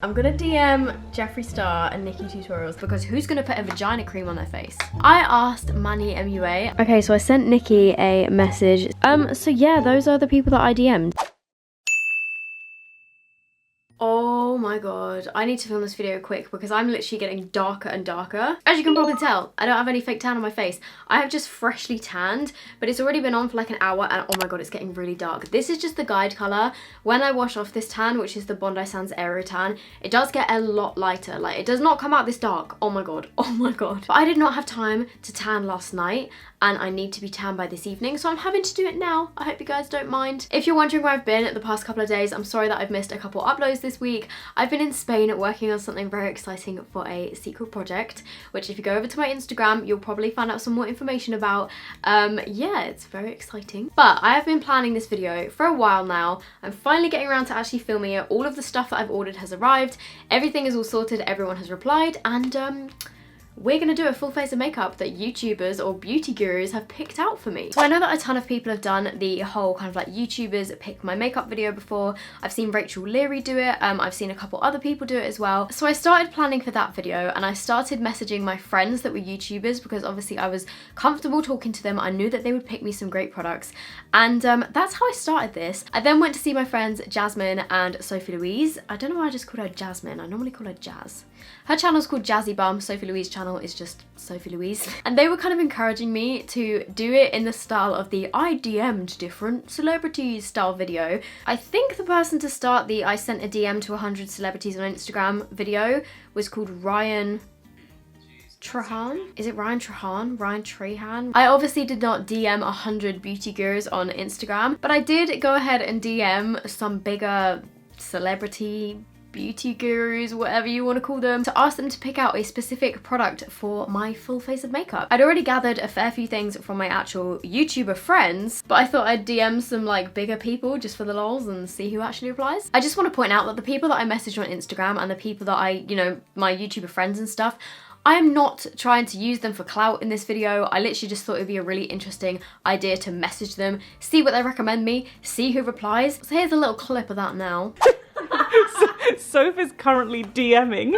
I'm gonna DM Jeffree Star and Nikki Tutorials because who's gonna put a vagina cream on their face? I asked Manny MUA. Okay, so I sent Nikki a message. So yeah, those are the people that I DM'd. Oh my god, I need to film this video quick because I'm literally getting darker and darker. As you can probably tell, I don't have any fake tan on my face. I have just freshly tanned, but it's already been on for like an hour and oh my god, it's getting really dark. This is just the guide colour. When I wash off this tan, which is the Bondi Sands Aero Tan, it does get a lot lighter. Like, it does not come out this dark. Oh my god, oh my god. But I did not have time to tan last night and I need to be tan by this evening, so I'm having to do it now. I hope you guys don't mind. If you're wondering where I've been the past couple of days, I'm sorry that I've missed a couple uploads this week. I've been in Spain working on something very exciting for a secret project, which if you go over to my Instagram, you'll probably find out some more information about. Yeah, it's very exciting. But I have been planning this video for a while now. I'm finally getting around to actually filming it. All of the stuff that I've ordered has arrived. Everything is all sorted, everyone has replied, and we're gonna do a full face of makeup that YouTubers or beauty gurus have picked out for me. So I know that a ton of people have done the whole kind of like YouTubers pick my makeup video before. I've seen Rachel Leary do it. I've seen a couple other people do it as well. So I started planning for that video and I started messaging my friends that were YouTubers because obviously I was comfortable talking to them. I knew that they would pick me some great products. And that's how I started this. I then went to see my friends Jasmine and Sophie Louise. I don't know why I just called her Jasmine. I normally call her Jazz. Her channel's called Jazzy Bum. Sophie Louise's channel is just Sophie Louise. And they were kind of encouraging me to do it in the style of the I DM'd different celebrities style video. I think the person to start the I sent a DM to 100 celebrities on Instagram video was called Ryan Trahan? Is it Ryan Trahan? Ryan Trahan? I obviously did not DM 100 beauty gurus on Instagram, but I did go ahead and DM some bigger celebrity beauty gurus, whatever you want to call them, to ask them to pick out a specific product for my full face of makeup. I'd already gathered a fair few things from my actual YouTuber friends, but I thought I'd DM some like bigger people just for the lols and see who actually replies. I just want to point out that the people that I messaged on Instagram and the people that I, you know, my YouTuber friends and stuff, I am not trying to use them for clout in this video. I literally just thought it would be a really interesting idea to message them, see what they recommend me, see who replies. So here's a little clip of that now. Sophie's currently DMing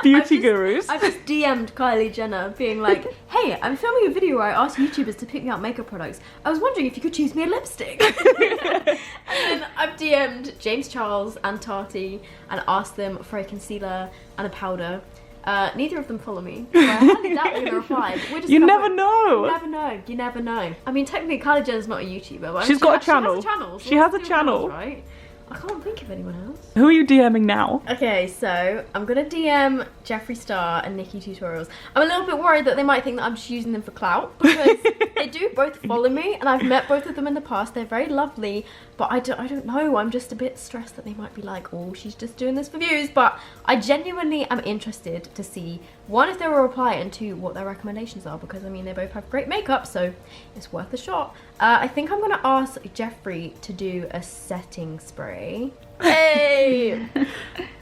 beauty gurus. I just DM'd Kylie Jenner being like, hey, I'm filming a video where I asked YouTubers to pick me out makeup products. I was wondering if you could choose me a lipstick. And then I've DM'd James Charles and Tati and asked them for a concealer and a powder. Neither of them follow me, so I highly doubt they're gonna reply. You never know. You never know. You never know. I mean, technically, Kylie Jenner's not a YouTuber, but she's got a channel. She has a channel, right? I can't think of anyone else. Who are you DMing now? Okay, so I'm gonna DM Jeffree Star and Nikki Tutorials. I'm a little bit worried that they might think that I'm just using them for clout because they do both follow me and I've met both of them in the past. They're very lovely, but I don't know. I'm just a bit stressed that they might be like, oh, she's just doing this for views. But I genuinely am interested to see, one, if they will reply, and two, what their recommendations are, because I mean, they both have great makeup, so it's worth a shot. I think I'm gonna ask Jeffree to do a setting spray. Hey!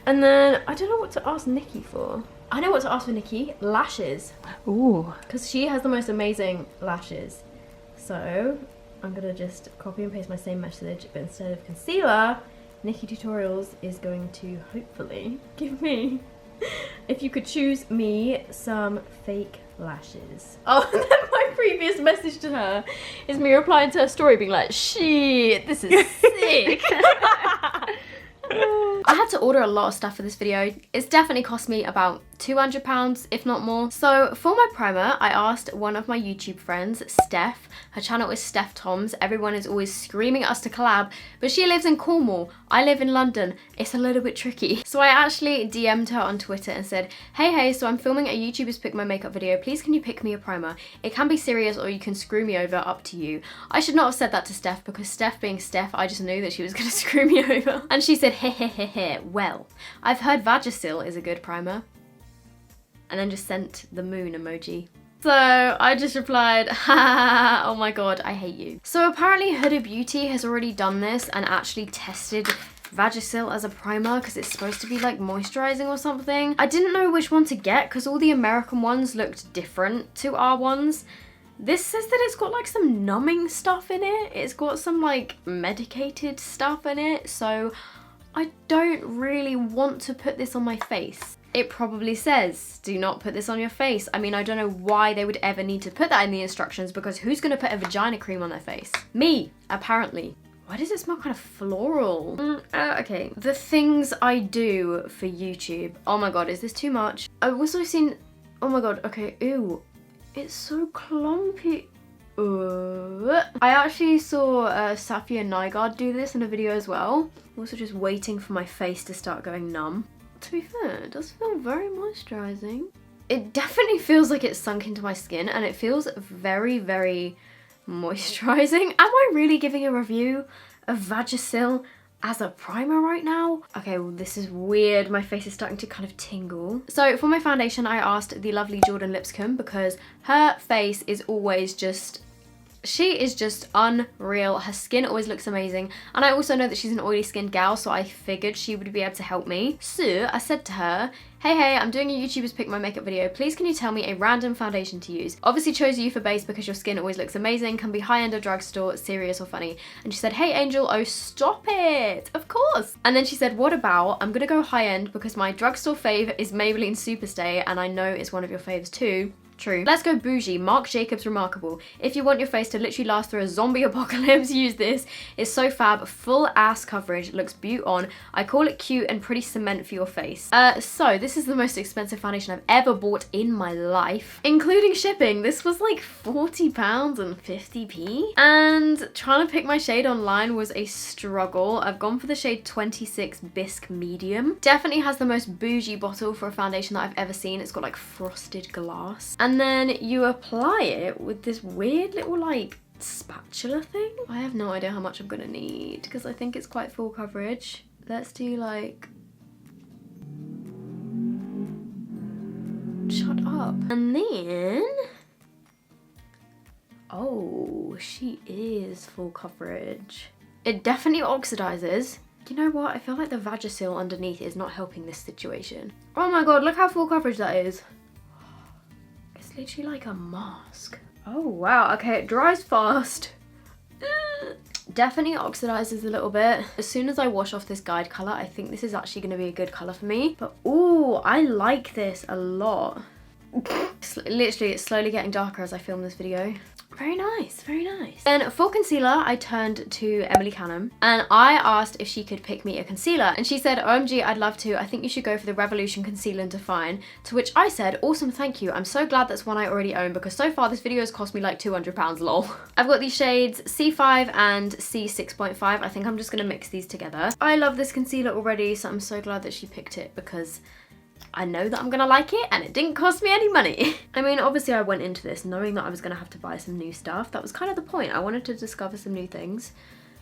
And then I don't know what to ask Nikki for. I know what to ask for Nikki. Lashes. Ooh. Because she has the most amazing lashes. So I'm gonna just copy and paste my same message, but instead of concealer, Nikki Tutorials is going to hopefully give me, if you could choose me, some fake lashes. Oh, and then my previous message to her is me replying to her story being like, shit, this is sick. I had to order a lot of stuff for this video. It's definitely cost me about £200, if not more. So for my primer, I asked one of my YouTube friends, Steph. Her channel is Steph Toms. Everyone is always screaming at us to collab, but she lives in Cornwall. I live in London. It's a little bit tricky. So I actually DM'd her on Twitter and said, hey, so I'm filming a YouTubers pick my makeup video. Please can you pick me a primer? It can be serious or you can screw me over, up to you. I should not have said that to Steph because Steph being Steph, I just knew that she was gonna screw me over. And she said, hehehehe, well, I've heard Vagisil is a good primer. And then just sent the moon emoji. So I just replied, ha, oh my god, I hate you. So apparently Huda Beauty has already done this and actually tested Vagisil as a primer because it's supposed to be like moisturizing or something. I didn't know which one to get because all the American ones looked different to our ones. This says that it's got like some numbing stuff in it. It's got some like medicated stuff in it. So I don't really want to put this on my face. It probably says, do not put this on your face. I mean, I don't know why they would ever need to put that in the instructions, because who's gonna put a vagina cream on their face? Me, apparently. Why does it smell kind of floral? Okay, the things I do for YouTube. Oh my god, is this too much? I've also seen, oh my god, okay, ew. It's so clumpy. I actually saw Safia Nygaard do this in a video as well. I'm also just waiting for my face to start going numb. To be fair, it does feel very moisturizing. It definitely feels like it's sunk into my skin, and it feels very, very moisturizing. Am I really giving a review of Vagisil as a primer right now? Okay, well, this is weird. My face is starting to kind of tingle. So for my foundation, I asked the lovely Jordan Lipscomb, because her face is always just, she is just unreal. Her skin always looks amazing. And I also know that she's an oily skinned gal, so I figured she would be able to help me. So I said to her, hey, I'm doing a YouTuber's Pick My Makeup video. Please can you tell me a random foundation to use? Obviously chose you for base because your skin always looks amazing, can be high-end or drugstore, serious or funny. And she said, hey Angel, oh stop it, of course. And then she said, what about, I'm gonna go high-end because my drugstore fave is Maybelline Superstay, and I know it's one of your faves too. True. Let's go bougie. Marc Jacobs Remarkable. If you want your face to literally last through a zombie apocalypse, use this. It's so fab. Full ass coverage. Looks beaut on. I call it cute and pretty cement for your face. So this is the most expensive foundation I've ever bought in my life, including shipping. This was like £40 and 50p. And trying to pick my shade online was a struggle. I've gone for the shade 26 Bisque Medium. Definitely has the most bougie bottle for a foundation that I've ever seen. It's got like frosted glass. And then you apply it with this weird little like spatula thing. I have no idea how much I'm gonna need because I think it's quite full coverage. Let's do like, shut up. And then, oh, she is full coverage. It definitely oxidizes. You know what? I feel like the Vagisil underneath is not helping this situation. Oh my god, look how full coverage that is. It's literally like a mask. Oh wow, okay, it dries fast. Definitely oxidizes a little bit. As soon as I wash off this guide color, I think this is actually gonna be a good color for me. But ooh, I like this a lot. Literally, it's slowly getting darker as I film this video. Very nice, very nice. Then for concealer, I turned to Emily Canham and I asked if she could pick me a concealer. And she said, OMG, I'd love to. I think you should go for the Revolution Concealer and Define. To which I said, awesome, thank you. I'm so glad that's one I already own because so far this video has cost me like £200, lol. I've got these shades C5 and C6.5. I think I'm just gonna mix these together. I love this concealer already, so I'm so glad that she picked it because I know that I'm gonna like it and it didn't cost me any money. I mean, obviously I went into this knowing that I was gonna have to buy some new stuff. That was kind of the point. I wanted to discover some new things.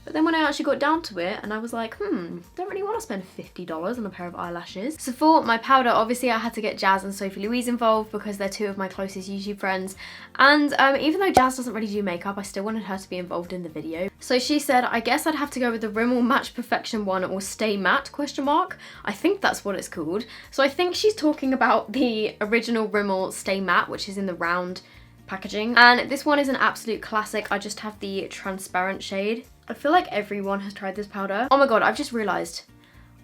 But then when I actually got down to it and I was like, don't really want to spend $50 on a pair of eyelashes. So for my powder, obviously I had to get Jazz and Sophie Louise involved because they're two of my closest YouTube friends. And even though Jazz doesn't really do makeup, I still wanted her to be involved in the video. So she said, I guess I'd have to go with the Rimmel Match Perfection one or Stay Matte, question mark. I think that's what it's called. So I think she's talking about the original Rimmel Stay Matte, which is in the round packaging. And this one is an absolute classic. I just have the transparent shade. I feel like everyone has tried this powder. Oh my god, I've just realised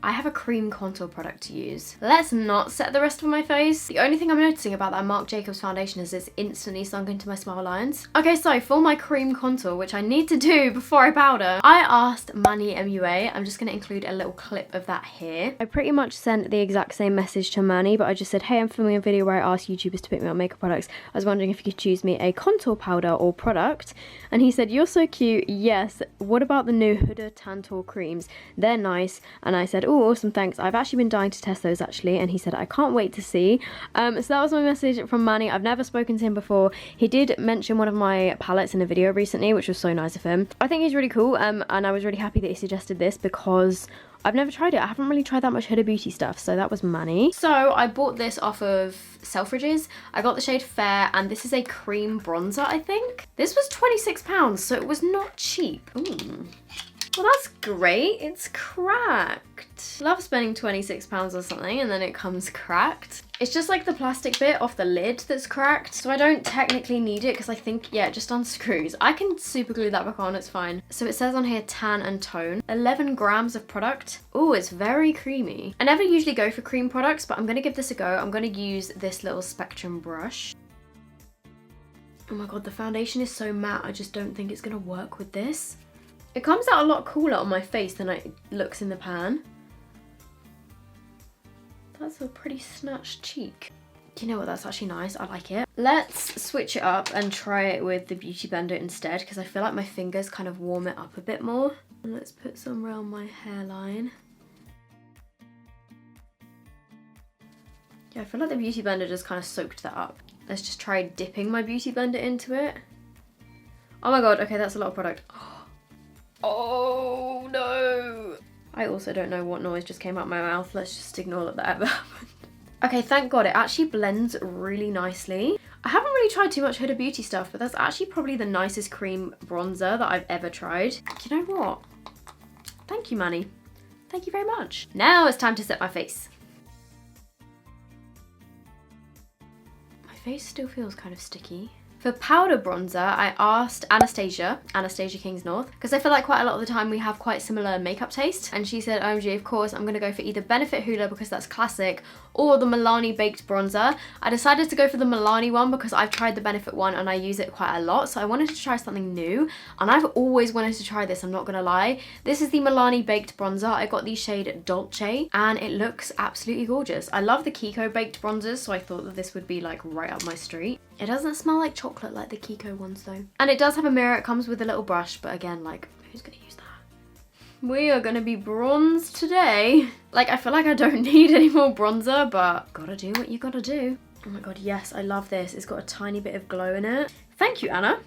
I have a cream contour product to use. Let's not set the rest of my face. The only thing I'm noticing about that Marc Jacobs foundation is it's instantly sunk into my smile lines. Okay, so for my cream contour, which I need to do before I powder, I asked Manny MUA. I'm just going to include a little clip of that here. I pretty much sent the exact same message to Manny, but I just said, hey, I'm filming a video where I asked YouTubers to pick me up makeup products. I was wondering if you could choose me a contour powder or product. And he said, you're so cute. Yes. What about the new Huda Tantour creams? They're nice. And I said, oh, awesome, thanks. I've actually been dying to test those actually. And he said, I can't wait to see. So that was my message from Manny. I've never spoken to him before. He did mention one of my palettes in a video recently, which was so nice of him. I think he's really cool. And I was really happy that he suggested this because I've never tried it. I haven't really tried that much Huda Beauty stuff, so that was Manny. So I bought this off of Selfridges. I got the shade Fair, and this is a cream bronzer, I think. This was £26, so it was not cheap. Ooh. Well, that's great. It's cracked. Love spending £26 or something and then it comes cracked. It's just like the plastic bit off the lid that's cracked. So I don't technically need it because I think, yeah, it just unscrews. I can super glue that back on, it's fine. So it says on here tan and tone. 11 grams of product. Oh, it's very creamy. I never usually go for cream products, but I'm gonna give this a go. I'm gonna use this little Spectrum brush. Oh my God, the foundation is so matte. I just don't think it's gonna work with this. It comes out a lot cooler on my face than it looks in the pan. That's a pretty snatched cheek. You know what, that's actually nice, I like it. Let's switch it up and try it with the Beauty Blender instead because I feel like my fingers kind of warm it up a bit more. And let's put some around my hairline. Yeah, I feel like the Beauty Blender just kind of soaked that up. Let's just try dipping my Beauty Blender into it. Oh my God, okay, that's a lot of product. Oh no! I also don't know what noise just came out my mouth. Let's just ignore that ever happened. Okay, thank God, it actually blends really nicely. I haven't really tried too much Huda Beauty stuff, but that's actually probably the nicest cream bronzer that I've ever tried. You know what? Thank you, Manny. Thank you very much. Now it's time to set my face. My face still feels kind of sticky. For powder bronzer, I asked Anastasia Kings North, because I feel like quite a lot of the time we have quite similar makeup taste. And she said, OMG, of course, I'm gonna go for either Benefit Hoola because that's classic, or the Milani Baked Bronzer. I decided to go for the Milani one because I've tried the Benefit one and I use it quite a lot. So I wanted to try something new. And I've always wanted to try this, I'm not gonna lie. This is the Milani Baked Bronzer. I got the shade Dolce and it looks absolutely gorgeous. I love the Kiko Baked Bronzers, so I thought that this would be like right up my street. It doesn't smell like chocolate like the Kiko ones though. And it does have a mirror, it comes with a little brush, but again, like, who's gonna use that? We are gonna be bronzed today. Like, I feel like I don't need any more bronzer, but gotta do what you gotta do. Oh my God, yes, I love this. It's got a tiny bit of glow in it. Thank you, Anna.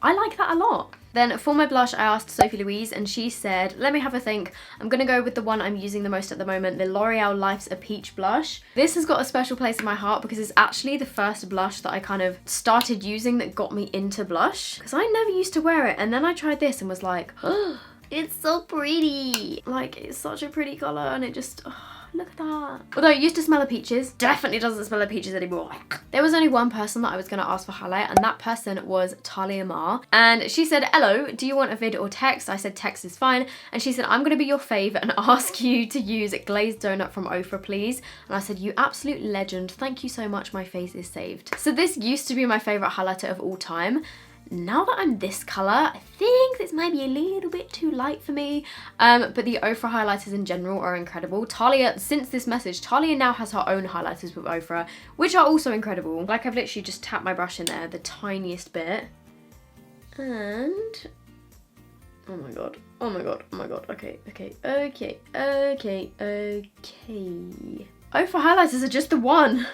I like that a lot. Then for my blush, I asked Sophie Louise and she said, let me have a think. I'm gonna go with the one I'm using the most at the moment, the L'Oreal Life's a Peach blush. This has got a special place in my heart because it's actually the first blush that I kind of started using that got me into blush. Because I never used to wear it, and then I tried this and was like, oh, it's so pretty. Like, it's such a pretty color and it just, oh, look at that. Although it used to smell of peaches, definitely doesn't smell of peaches anymore. There was only one person that I was gonna ask for highlight, and that person was Talia Ma. And she said, hello, do you want a vid or text? I said text is fine. And she said, I'm gonna be your fave and ask you to use Glazed Donut from Ofra, please. And I said, you absolute legend. Thank you so much, my face is saved. So this used to be my favorite highlighter of all time. Now that I'm this colour, I think this might be a little bit too light for me. But the Ofra highlighters in general are incredible. Talia, since this message, Talia now has her own highlighters with Ofra, which are also incredible. Like, I've literally just tapped my brush in there, the tiniest bit. And... oh my God, oh my God, oh my God. Okay. Ofra highlighters are just the one.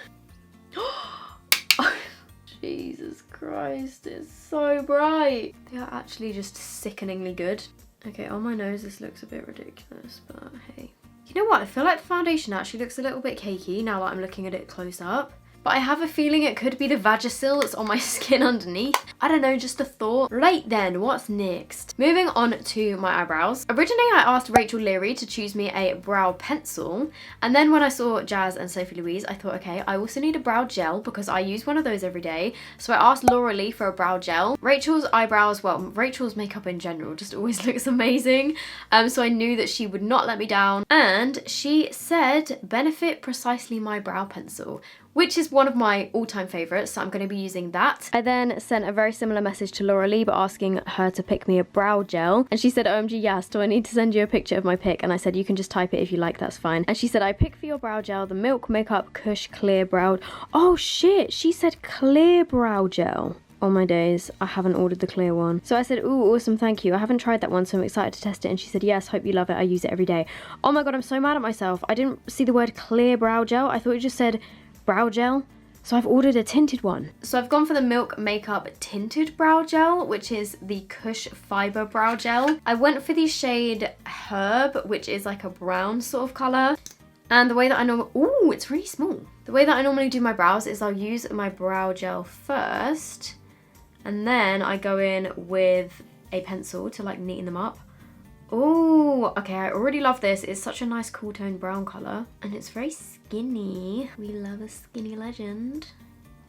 Jesus Christ, it's so bright. They are actually just sickeningly good. Okay, on my nose this looks a bit ridiculous, but hey. You know what, I feel like the foundation actually looks a little bit cakey now that I'm looking at it close up. But I have a feeling it could be the Vagisil that's on my skin underneath. I don't know, just a thought. Right then, what's next? Moving on to my eyebrows. Originally, I asked Rachel Leary to choose me a brow pencil. And then when I saw Jazz and Sophie Louise, I thought, okay, I also need a brow gel because I use one of those every day. So I asked Laura Lee for a brow gel. Rachel's eyebrows, well, Rachel's makeup in general just always looks amazing. So I knew that she would not let me down. And she said, Benefit Precisely My Brow Pencil, which is one of my all-time favorites, so I'm going to be using that. I then sent a very similar message to Laura Lee, but asking her to pick me a brow gel. And she said, OMG, yes, do I need to send you a picture of my pick? And I said, you can just type it if you like, that's fine. And she said, I picked for your brow gel the Milk Makeup Kush Clear Brow. Oh shit, she said clear brow gel. Oh my days, I haven't ordered the clear one. So I said, ooh, awesome, thank you. I haven't tried that one, so I'm excited to test it. And she said, yes, hope you love it. I use it every day. Oh my God, I'm so mad at myself. I didn't see the word clear brow gel. I thought it just said brow gel. So I've ordered a tinted one. So I've gone for the Milk Makeup Tinted Brow Gel, which is the Kush Fiber Brow Gel. I went for the shade Herb, which is like a brown sort of colour. And the way that I normally, ooh, it's really small. The way that I normally do my brows is I'll use my brow gel first, and then I go in with a pencil to like neaten them up. Oh, okay, I already love this. It's such a nice cool tone brown colour. And it's very skinny. We love a skinny legend.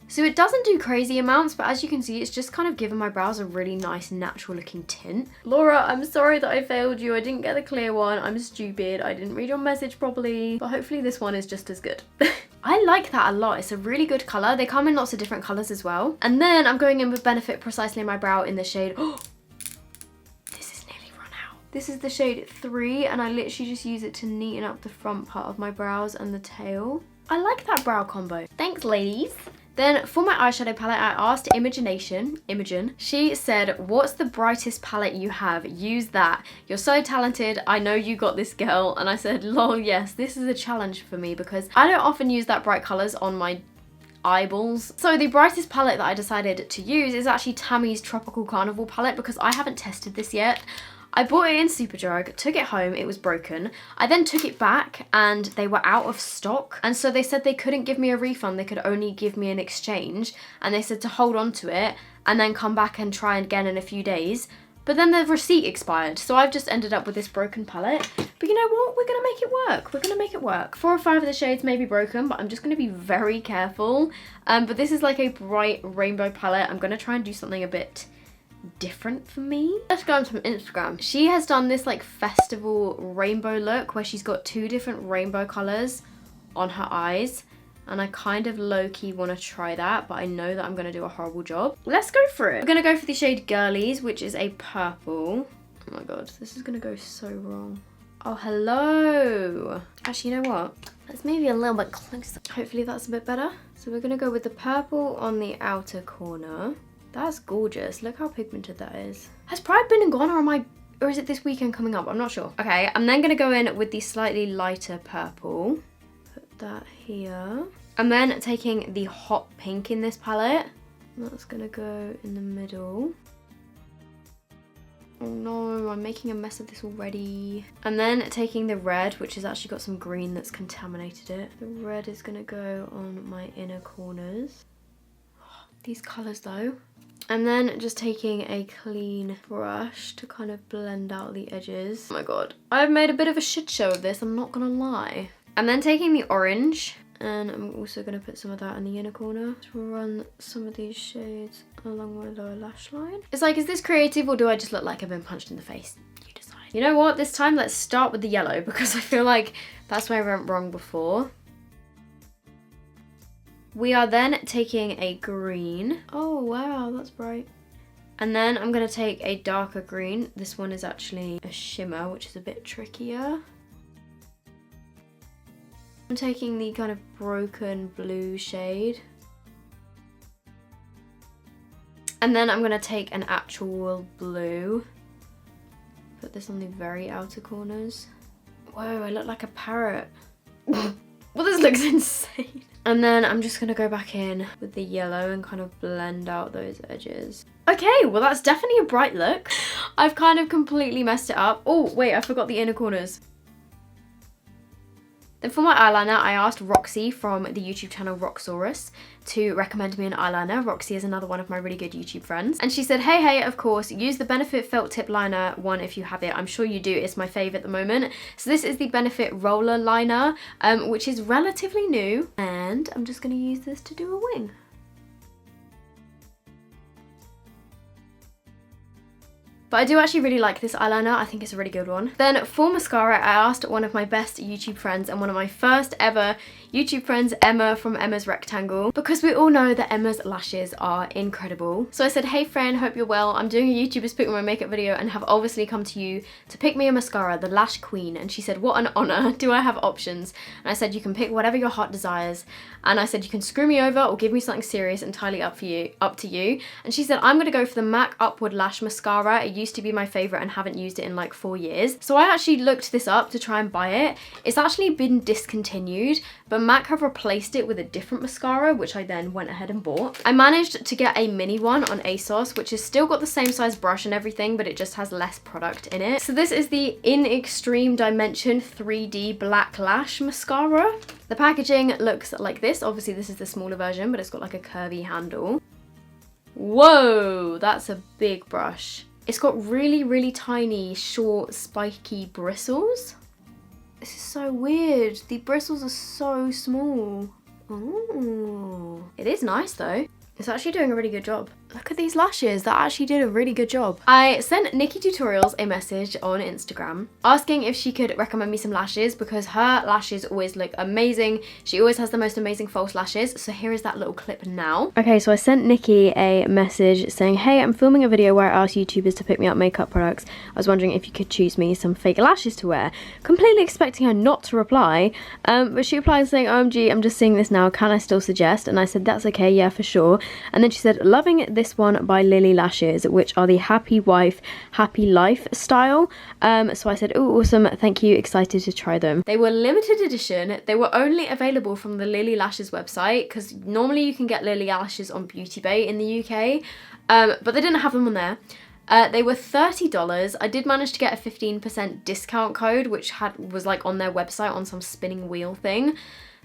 So it doesn't do crazy amounts, but as you can see, it's just kind of given my brows a really nice natural looking tint. Laura, I'm sorry that I failed you. I didn't get the clear one. I'm stupid. I didn't read your message properly, but hopefully this one is just as good. I like that a lot. It's a really good colour. They come in lots of different colours as well. And then I'm going in with Benefit Precisely in my brow in the shade... This is the shade 3, and I literally just use it to neaten up the front part of my brows and the tail. I like that brow combo. Thanks, ladies. Then for my eyeshadow palette, I asked Imogen. She said, what's the brightest palette you have? Use that. You're so talented. I know you got this, girl. And I said, lol, yes, this is a challenge for me because I don't often use that bright colours on my eyeballs. So the brightest palette that I decided to use is actually Tammy's Tropical Carnival palette because I haven't tested this yet. I bought it in Superdrug, took it home, it was broken. I then took it back and they were out of stock. And so they said they couldn't give me a refund, they could only give me an exchange. And they said to hold on to it and then come back and try again in a few days. But then the receipt expired. So I've just ended up with this broken palette. But you know what? We're gonna make it work. We're gonna make it work. 4 or 5 of the shades may be broken, but I'm just gonna be very careful. But this is like a bright rainbow palette. I'm gonna try and do something a bit different for me. Let's go on to Instagram. She has done this like festival rainbow look where she's got 2 different rainbow colors on her eyes, and I kind of low-key want to try that, but I know that I'm going to do a horrible job. Let's go for it. We're going to go for the shade Girlies, which is a purple. Oh my god, this is going to go so wrong. Oh, hello. Actually, you know what? Let's maybe a little bit closer. Hopefully that's a bit better. So we're going to go with the purple on the outer corner. That's gorgeous. Look how pigmented that is. Has Pride been and gone, or is it this weekend coming up? I'm not sure. Okay, I'm then gonna go in with the slightly lighter purple. Put that here. I'm then taking the hot pink in this palette. That's gonna go in the middle. Oh no, I'm making a mess of this already. And then taking the red, which has actually got some green that's contaminated it. The red is gonna go on my inner corners. These colours though. And then just taking a clean brush to kind of blend out the edges. Oh my god. I've made a bit of a shit show of this, I'm not gonna lie. I'm then taking the orange, and I'm also gonna put some of that in the inner corner to run some of these shades along my lower lash line. It's like, is this creative or do I just look like I've been punched in the face? You decide. You know what? This time let's start with the yellow because I feel like that's where I went wrong before. We are then taking a green. Oh wow, that's bright. And then I'm going to take a darker green. This one is actually a shimmer, which is a bit trickier. I'm taking the kind of broken blue shade. And then I'm going to take an actual blue. Put this on the very outer corners. Whoa, I look like a parrot. Well, this looks insane. And then I'm just gonna go back in with the yellow and kind of blend out those edges. Okay, well that's definitely a bright look. I've kind of completely messed it up. Oh, wait, I forgot the inner corners. Then for my eyeliner, I asked Roxy from the YouTube channel Roxsaurus to recommend me an eyeliner. Roxy is another one of my really good YouTube friends. And she said, hey, of course, use the Benefit Felt Tip Liner one if you have it. I'm sure you do, it's my fave at the moment. So this is the Benefit Roller Liner, which is relatively new. And I'm just gonna use this to do a wing. But I do actually really like this eyeliner. I think it's a really good one. Then for mascara, I asked one of my best YouTube friends and one of my first ever YouTube friends, Emma from Emma's Rectangle, because we all know that Emma's lashes are incredible. So I said, hey friend, hope you're well. I'm doing a YouTuber's Pick My Makeup video and have obviously come to you to pick me a mascara, the Lash Queen. And she said, what an honor. Do I have options? And I said, you can pick whatever your heart desires. And I said, you can screw me over or give me something serious, entirely up to you. And she said, I'm gonna go for the MAC Upward Lash Mascara. It used to be my favorite and haven't used it in like 4 years. So I actually looked this up to try and buy it. It's actually been discontinued, but MAC have replaced it with a different mascara, which I then went ahead and bought. I managed to get a mini one on ASOS, which has still got the same size brush and everything, but it just has less product in it. So this is the In Extreme Dimension 3D Black Lash Mascara. The packaging looks like this. Obviously this is the smaller version, but it's got like a curvy handle. Whoa, that's a big brush. It's got really, really tiny, short, spiky bristles. This is so weird. The bristles are so small. Oh, it is nice though. It's actually doing a really good job. Look at these lashes, that actually did a really good job. I sent Nikki Tutorials a message on Instagram asking if she could recommend me some lashes because her lashes always look amazing. She always has the most amazing false lashes. So here is that little clip now. Okay, so I sent Nikki a message saying, hey, I'm filming a video where I ask YouTubers to pick me up makeup products. I was wondering if you could choose me some fake lashes to wear. Completely expecting her not to reply, but she replied saying, OMG, I'm just seeing this now, can I still suggest? And I said, that's okay, yeah, for sure. And then she said, loving this one by Lily Lashes, which are the Happy Wife, Happy Life style. So I said, oh, awesome, thank you, excited to try them. They were limited edition. They were only available from the Lily Lashes website because normally you can get Lily Lashes on Beauty Bay in the UK, but they didn't have them on there. They were $30. I did manage to get a 15% discount code, which was like on their website on some spinning wheel thing.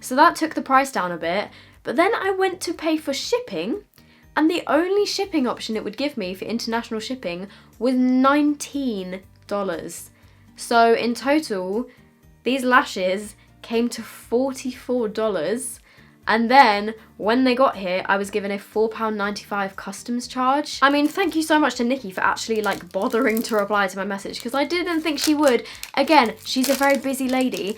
So that took the price down a bit. But then I went to pay for shipping, and the only shipping option it would give me for international shipping was $19. So in total, these lashes came to $44. And then when they got here, I was given a £4.95 customs charge. I mean, thank you so much to Nikki for actually like bothering to reply to my message because I didn't think she would. Again, she's a very busy lady.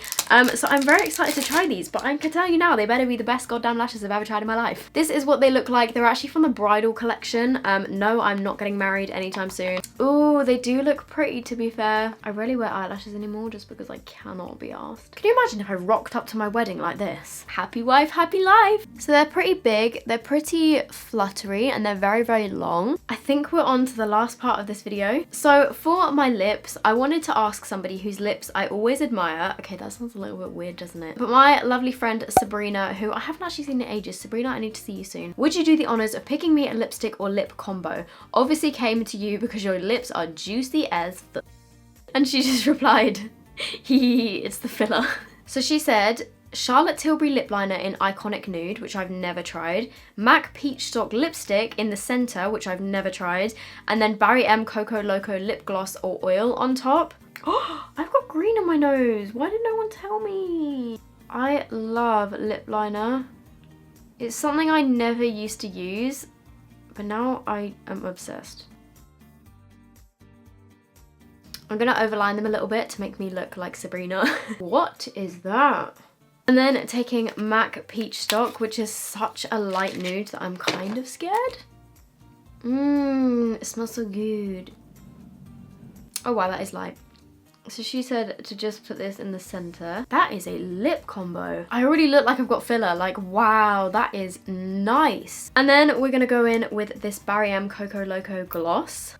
So I'm very excited to try these, but I can tell you now, they better be the best goddamn lashes I've ever tried in my life. This is what they look like. They're actually from the bridal collection. No, I'm not getting married anytime soon. Ooh, they do look pretty, to be fair. I rarely wear eyelashes anymore just because I cannot be asked. Can you imagine if I rocked up to my wedding like this? Happy wife, happy life. So they're pretty big, they're pretty fluttery, and they're very, very long. I think we're on to the last part of this video. So for my lips, I wanted to ask somebody whose lips I always admire. Okay, that sounds a little bit weird, doesn't it? But my lovely friend Sabrina, who I haven't actually seen in ages. Sabrina, I need to see you soon. Would you do the honors of picking me a lipstick or lip combo? Obviously came to you because your lips are juicy as f. And she just replied, it's the filler. So she said, Charlotte Tilbury lip liner in Iconic Nude, which I've never tried. MAC Peach Stock lipstick in the center, which I've never tried. And then Barry M Coco Loco lip gloss or oil on top. Oh, I've got green on my nose. Why did no one tell me? I love lip liner. It's something I never used to use, but now I am obsessed. I'm gonna overline them a little bit to make me look like Sabrina. What is that? And then taking MAC Peach Stock, which is such a light nude that I'm kind of scared. It smells so good. Oh wow, that is light. So she said to just put this in the center. That is a lip combo. I already look like I've got filler. Like, wow, that is nice. And then we're gonna go in with this Barry M Coco Loco gloss.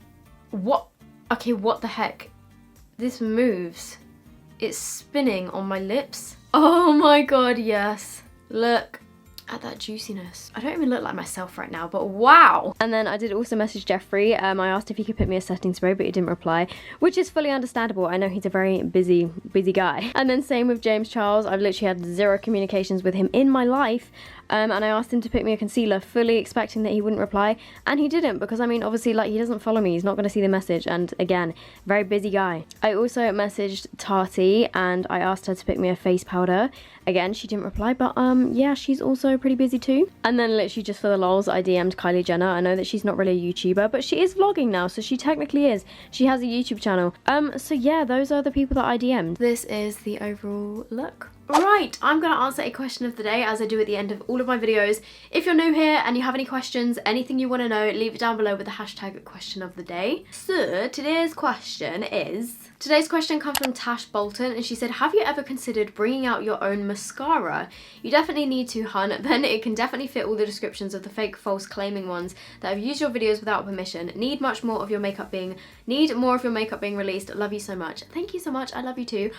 What? Okay, what the heck? This moves. It's spinning on my lips. Oh my god, yes. Look at that juiciness. I don't even look like myself right now, but wow. And then I did also message Jeffrey. I asked if he could put me a setting spray, but he didn't reply, which is fully understandable. I know he's a very busy guy. And then same with James Charles. I've literally had zero communications with him in my life. And I asked him to pick me a concealer, fully expecting that he wouldn't reply, and he didn't, because I mean, obviously, like, he doesn't follow me, he's not going to see the message, and again, very busy guy. I also messaged Tati, and I asked her to pick me a face powder. Again, she didn't reply, but yeah, she's also pretty busy too. And then literally just for the lols, I DM'd Kylie Jenner. I know that she's not really a YouTuber, but she is vlogging now, so she technically is. She has a YouTube channel. So yeah, those are the people that I DM'd. This is the overall look. Right, I'm going to answer a question of the day, as I do at the end of all of my videos. If you're new here and you have any questions, anything you want to know, leave it down below with the hashtag question of the day. So today's question comes from Tash Bolton, and she said, have you ever considered bringing out your own mascara? You definitely need to, hun. Then it can definitely fit all the descriptions of the fake, false claiming ones that have used your videos without permission. Need more of your makeup being released. Love you so much. Thank you so much. I love you too.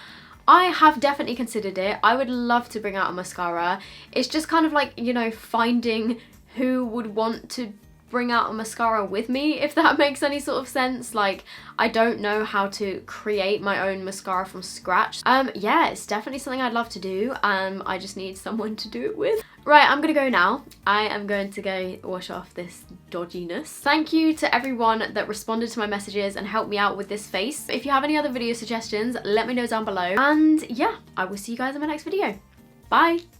I have definitely considered it. I would love to bring out a mascara. It's just kind of like, you know, finding who would want to bring out a mascara with me, if that makes any sort of sense. Like, I don't know how to create my own mascara from scratch. Yeah, it's definitely something I'd love to do. I just need someone to do it with. Right, I'm gonna go now. I am going to go wash off this dodginess. Thank you to everyone that responded to my messages and helped me out with this face. If you have any other video suggestions, let me know down below. And yeah, I will see you guys in my next video. Bye!